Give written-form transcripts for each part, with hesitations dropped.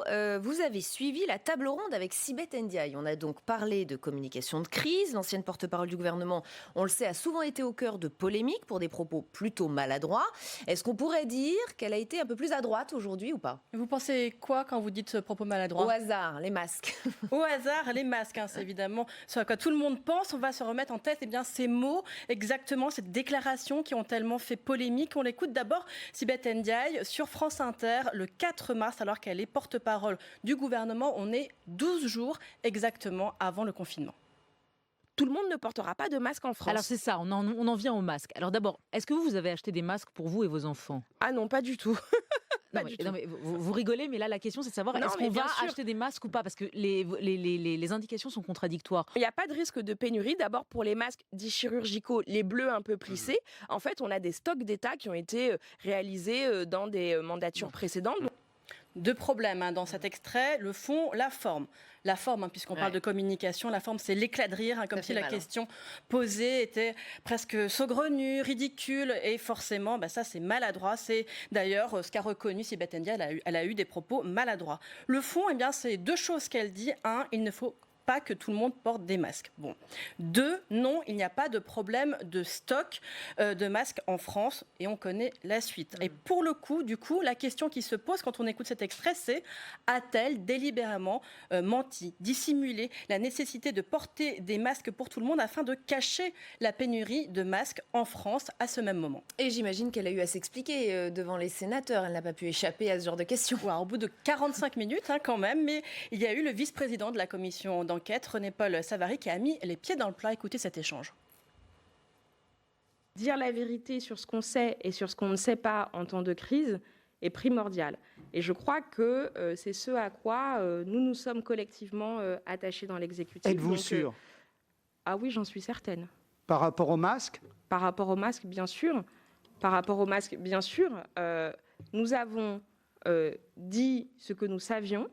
vous avez suivi la table ronde avec Sibeth Ndiaye. On a donc parlé de communication de crise. L'ancienne porte-parole du gouvernement, on le sait, a souvent été au cœur de polémiques pour des propos plutôt maladroits. Est-ce qu'on pourrait dire qu'elle a été un peu plus à droite aujourd'hui ou pas ? Vous pensez quoi quand vous dites ce propos maladroit ? Au hasard, les masques. Au hasard, les masques, c'est évidemment ce à quoi tout le monde pense. On va se remettre en tête ces mots, exactement cette déclaration qui ont tellement fait polémique. On l'écoute d'abord, Sibeth Ndiaye, sur France Inter, le 4 mars, alors qu'elle est porte-parole du gouvernement. On est 12 jours exactement avant le confinement. Tout le monde ne portera pas de masque en France. Alors c'est ça, on en vient aux masques. Alors d'abord, est-ce que vous avez acheté des masques pour vous et vos enfants ? Ah non, pas du tout. Non, mais vous rigolez, mais là la question c'est de savoir est-ce qu'on va acheter des masques ou pas ? Parce que les indications sont contradictoires. Il n'y a pas de risque de pénurie. D'abord pour les masques dits chirurgicaux, les bleus un peu plissés. En fait, on a des stocks d'État qui ont été réalisés dans des mandatures précédentes. Deux problèmes dans cet extrait, le fond, la forme. La forme, puisqu'on parle de communication, la forme, c'est l'éclat de rire, comme si la question posée était presque saugrenue, ridicule, et forcément, ça c'est maladroit. C'est d'ailleurs ce qu'a reconnu Sibeth Ndiaye, elle a eu des propos maladroits. Le fond, c'est deux choses qu'elle dit. Un, il ne faut pas que tout le monde porte des masques. Bon. Deux, non, il n'y a pas de problème de stock de masques en France et on connaît la suite. Et pour le coup, la question qui se pose quand on écoute cet extrait, c'est a-t-elle délibérément menti, dissimulé la nécessité de porter des masques pour tout le monde afin de cacher la pénurie de masques en France à ce même moment ? Et j'imagine qu'elle a eu à s'expliquer devant les sénateurs. Elle n'a pas pu échapper à ce genre de questions. Au bout de 45 minutes quand même, mais il y a eu le vice-président de la commission d'enquête, René-Paul Savary, qui a mis les pieds dans le plat. Écoutez cet échange. Dire la vérité sur ce qu'on sait et sur ce qu'on ne sait pas en temps de crise est primordial. Et je crois que c'est ce à quoi nous sommes collectivement attachés dans l'exécutif. Êtes-vous sûr ? Ah oui, j'en suis certaine. Par rapport au masque ? Par rapport au masque, bien sûr. Par rapport au masque, bien sûr. Nous avons dit ce que nous savions.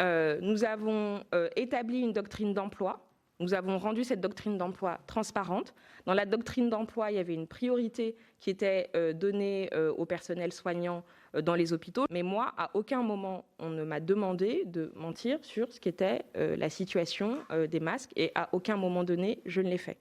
Nous avons établi une doctrine d'emploi. Nous avons rendu cette doctrine d'emploi transparente. Dans la doctrine d'emploi, il y avait une priorité qui était donnée au personnel soignant dans les hôpitaux. Mais moi, à aucun moment, on ne m'a demandé de mentir sur ce qu'était la situation des masques. Et à aucun moment donné, je ne l'ai fait.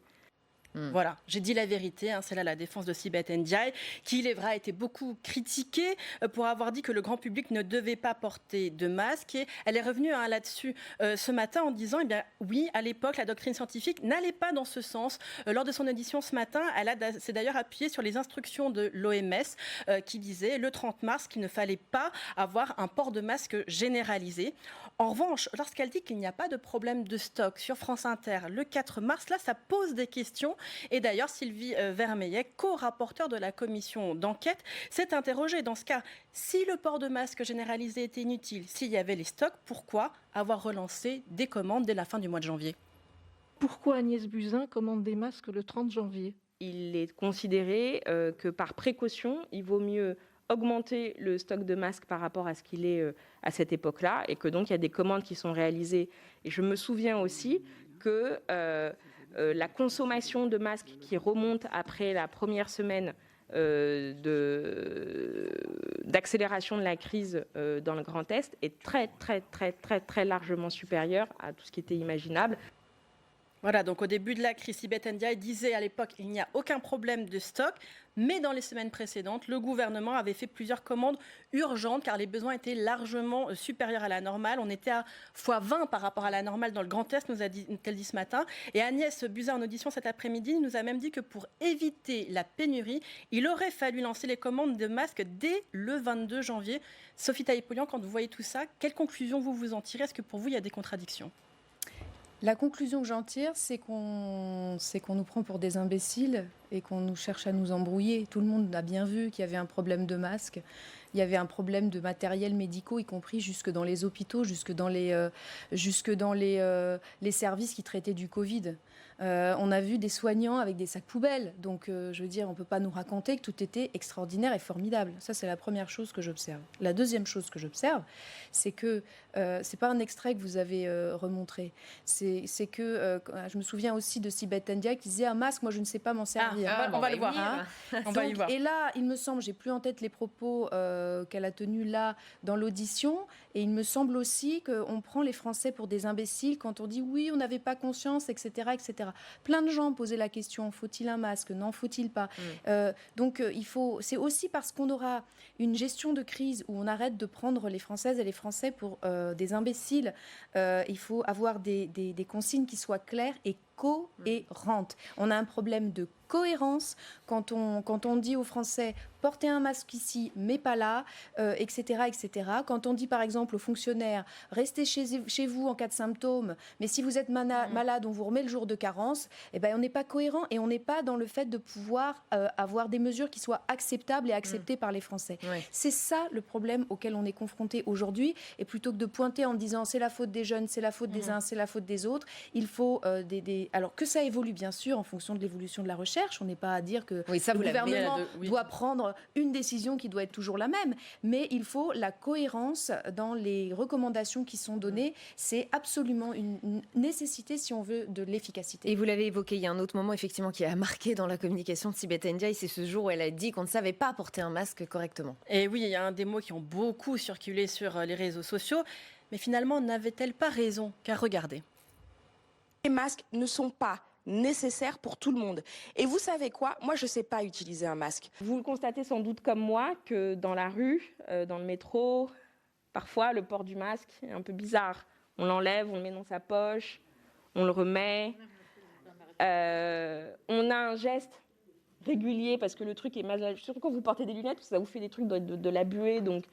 Voilà, j'ai dit la vérité, c'est là la défense de Sibeth Ndiaye, qui, il est vrai, a été beaucoup critiquée pour avoir dit que le grand public ne devait pas porter de masque. Et elle est revenue là-dessus ce matin en disant, oui, à l'époque, la doctrine scientifique n'allait pas dans ce sens. Lors de son audition ce matin, elle s'est d'ailleurs appuyée sur les instructions de l'OMS qui disait le 30 mars qu'il ne fallait pas avoir un port de masque généralisé. En revanche, lorsqu'elle dit qu'il n'y a pas de problème de stock sur France Inter le 4 mars, là, ça pose des questions. Et d'ailleurs, Sylvie Vermeillet, co-rapporteure de la commission d'enquête, s'est interrogée. Dans ce cas, si le port de masque généralisé était inutile, s'il y avait les stocks, pourquoi avoir relancé des commandes dès la fin du mois de janvier ? Pourquoi Agnès Buzyn commande des masques le 30 janvier ? Il est considéré que par précaution, il vaut mieux augmenter le stock de masques par rapport à ce qu'il est à cette époque-là, et que donc il y a des commandes qui sont réalisées. Et je me souviens aussi que la consommation de masques qui remonte après la première semaine d'accélération de la crise dans le Grand Est est très, très, très, très, très largement supérieure à tout ce qui était imaginable. Voilà, donc au début de la crise, Sibeth Ndiaye disait à l'époque qu'il n'y a aucun problème de stock, mais dans les semaines précédentes, le gouvernement avait fait plusieurs commandes urgentes car les besoins étaient largement supérieurs à la normale. On était à x20 par rapport à la normale dans le Grand Est, nous-a-t-elle dit ce matin. Et Agnès Buzyn, en audition cet après-midi, nous a même dit que pour éviter la pénurie, il aurait fallu lancer les commandes de masques dès le 22 janvier. Sophie Taillé-Polian, quand vous voyez tout ça, quelle conclusion vous en tirez ? Est-ce que pour vous, il y a des contradictions ? La conclusion que j'en tire, c'est qu'on nous prend pour des imbéciles et qu'on nous cherche à nous embrouiller. Tout le monde a bien vu qu'il y avait un problème de masques, il y avait un problème de matériel médicaux, y compris jusque dans les hôpitaux, jusque dans les services qui traitaient du Covid. On a vu des soignants avec des sacs poubelles. Donc, je veux dire, on ne peut pas nous raconter que tout était extraordinaire et formidable. Ça, c'est la première chose que j'observe. La deuxième chose que j'observe, c'est que ce n'est pas un extrait que vous avez remontré. C'est que je me souviens aussi de Sibeth Ndiaye qui disait « Un masque, moi, je ne sais pas m'en servir. » On va le voir. On va y voir. Et là, il me semble, j'ai plus en tête les propos qu'elle a tenus là dans l'audition, et il me semble aussi qu'on prend les Français pour des imbéciles quand on dit oui, on n'avait pas conscience, etc., etc. Plein de gens posaient la question, faut-il un masque? Non, faut-il pas? Donc, c'est aussi parce qu'on aura une gestion de crise où on arrête de prendre les Françaises et les Français pour des imbéciles. Il faut avoir des consignes qui soient claires et cohérentes. On a un problème de cohérence quand on dit aux Français portez un masque ici mais pas là, etc., etc. Quand on dit par exemple aux fonctionnaires restez chez vous en cas de symptômes, mais si vous êtes malade on vous remet le jour de carence, eh ben, on n'est pas cohérent et on n'est pas dans le fait de pouvoir avoir des mesures qui soient acceptables et acceptées par les Français. C'est ça le problème auquel on est confronté aujourd'hui, et plutôt que de pointer en disant c'est la faute des jeunes, c'est la faute des uns, c'est la faute des autres, il faut alors que ça évolue bien sûr en fonction de l'évolution de la recherche. On n'est pas à dire que le gouvernement doit prendre une décision qui doit être toujours la même, mais il faut la cohérence dans les recommandations qui sont données. C'est absolument une nécessité si on veut de l'efficacité. Et vous l'avez évoqué, il y a un autre moment effectivement qui a marqué dans la communication de Sibeth Ndiaye, c'est ce jour où elle a dit qu'on ne savait pas porter un masque correctement. Et oui, il y a un des mots qui ont beaucoup circulé sur les réseaux sociaux, mais finalement, n'avait-elle pas raison? Car regardez. Les masques ne sont pas nécessaires pour tout le monde. Et vous savez quoi? Moi, je ne sais pas utiliser un masque. Vous le constatez sans doute comme moi que dans la rue, dans le métro, parfois le port du masque est un peu bizarre. On l'enlève, on le met dans sa poche, on le remet. On a un geste régulier parce que le truc est mal. Surtout quand vous portez des lunettes, parce que ça vous fait des trucs de la buée, donc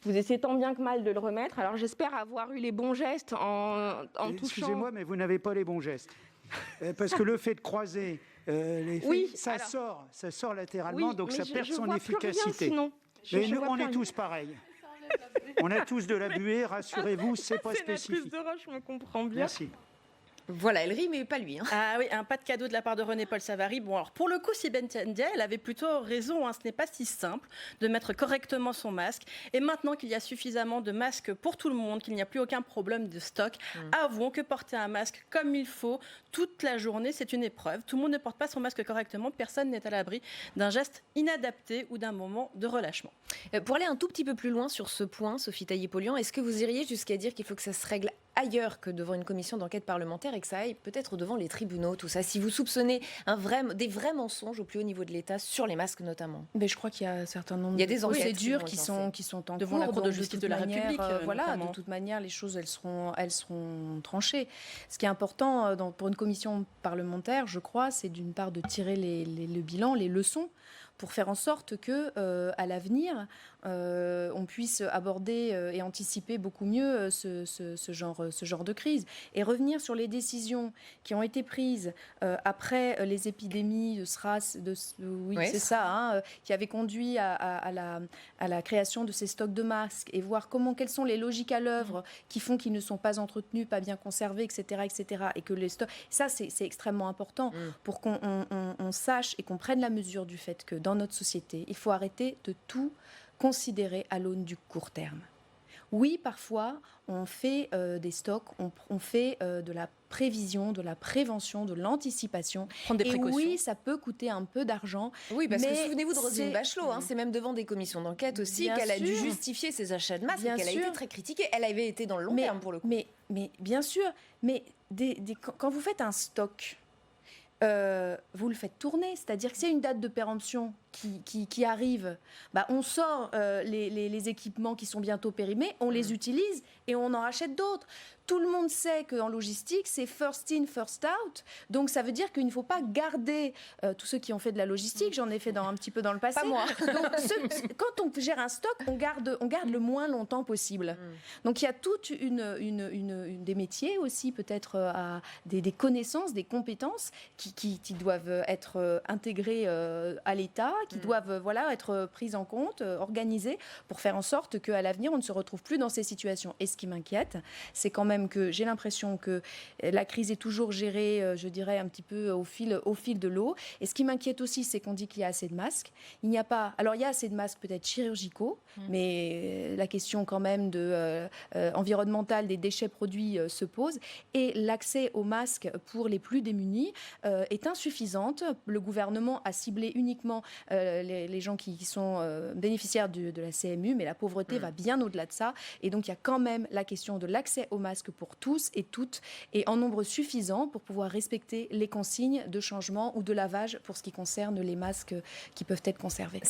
vous essayez tant bien que mal de le remettre. Alors j'espère avoir eu les bons gestes en touchant. Excusez-moi, mais vous n'avez pas les bons gestes. Parce que le fait de croiser les filles, ça sort latéralement, donc ça perd son efficacité. Mais nous, on est tous pareils. On a tous de la buée, rassurez-vous, c'est pas spécifique. C'est la prise de roche, je me comprends bien. Merci. Voilà, elle rit, mais pas lui. Ah oui, un pas de cadeau de la part de René-Paul Savary. Bon, alors pour le coup, Sibeth Ndiaye, elle avait plutôt raison. Ce n'est pas si simple de mettre correctement son masque. Et maintenant qu'il y a suffisamment de masques pour tout le monde, qu'il n'y a plus aucun problème de stock, avouons que porter un masque comme il faut toute la journée, c'est une épreuve. Tout le monde ne porte pas son masque correctement. Personne n'est à l'abri d'un geste inadapté ou d'un moment de relâchement. Pour aller un tout petit peu plus loin sur ce point, Sophie Taillé-Polian, est-ce que vous iriez jusqu'à dire qu'il faut que ça se règle ailleurs que devant une commission d'enquête parlementaire et que ça aille peut-être devant les tribunaux, tout ça, si vous soupçonnez des vrais mensonges au plus haut niveau de l'État sur les masques notamment? Mais je crois qu'il y a un certain nombre de procédures qui sont en devant cours, la Cour de justice de la République. Voilà, de toute manière, les choses elles seront tranchées. Ce qui est important pour une commission parlementaire, je crois, c'est d'une part de tirer le bilan, les leçons, pour faire en sorte que, à l'avenir, on puisse aborder et anticiper beaucoup mieux ce genre de crise. Et revenir sur les décisions qui ont été prises après les épidémies de SRAS, c'est ça, qui avaient conduit à la création de ces stocks de masques, et voir quelles sont les logiques à l'œuvre qui font qu'ils ne sont pas entretenus, pas bien conservés, etc. etc. Et que les stocks... Ça, c'est extrêmement important pour qu'on sache et qu'on prenne la mesure du fait que dans notre société, il faut arrêter de tout considérer à l'aune du court terme. Oui, parfois, on fait des stocks, on fait de la prévision, de la prévention, de l'anticipation. Prendre des précautions. Oui, ça peut coûter un peu d'argent. Oui, parce que souvenez-vous de Roselyne Bachelot, c'est même devant des commissions d'enquête aussi qu'elle a dû justifier ses achats de masques, qu'elle a été très critiquée. Elle avait été dans le long terme pour le coup. Mais bien sûr, mais quand vous faites un stock, vous le faites tourner, c'est-à-dire que s'il y a une date de péremption qui arrive, on sort les équipements qui sont bientôt périmés, on les utilise et on en rachète d'autres. Tout le monde sait qu'en logistique, c'est first in, first out. Donc, ça veut dire qu'il ne faut pas garder tous ceux qui ont fait de la logistique. J'en ai fait un petit peu dans le passé. Pas moi. Donc, quand on gère un stock, on garde le moins longtemps possible. Donc, il y a toute des métiers aussi, peut-être des connaissances, des compétences qui doivent être intégrées à l'État, qui doivent être prises en compte, organisées, pour faire en sorte qu'à l'avenir, on ne se retrouve plus dans ces situations. Et ce qui m'inquiète, c'est quand même que j'ai l'impression que la crise est toujours gérée, je dirais, un petit peu au fil de l'eau. Et ce qui m'inquiète aussi, c'est qu'on dit qu'il y a assez de masques. Il n'y a pas... Alors, il y a assez de masques peut-être chirurgicaux, mais la question quand même environnementale des déchets produits se pose. Et l'accès aux masques pour les plus démunis est insuffisante. Le gouvernement a ciblé uniquement les gens qui sont bénéficiaires de la CMU, mais la pauvreté va bien au-delà de ça. Et donc, il y a quand même la question de l'accès aux masques pour tous et toutes, et en nombre suffisant pour pouvoir respecter les consignes de changement ou de lavage pour ce qui concerne les masques qui peuvent être conservés.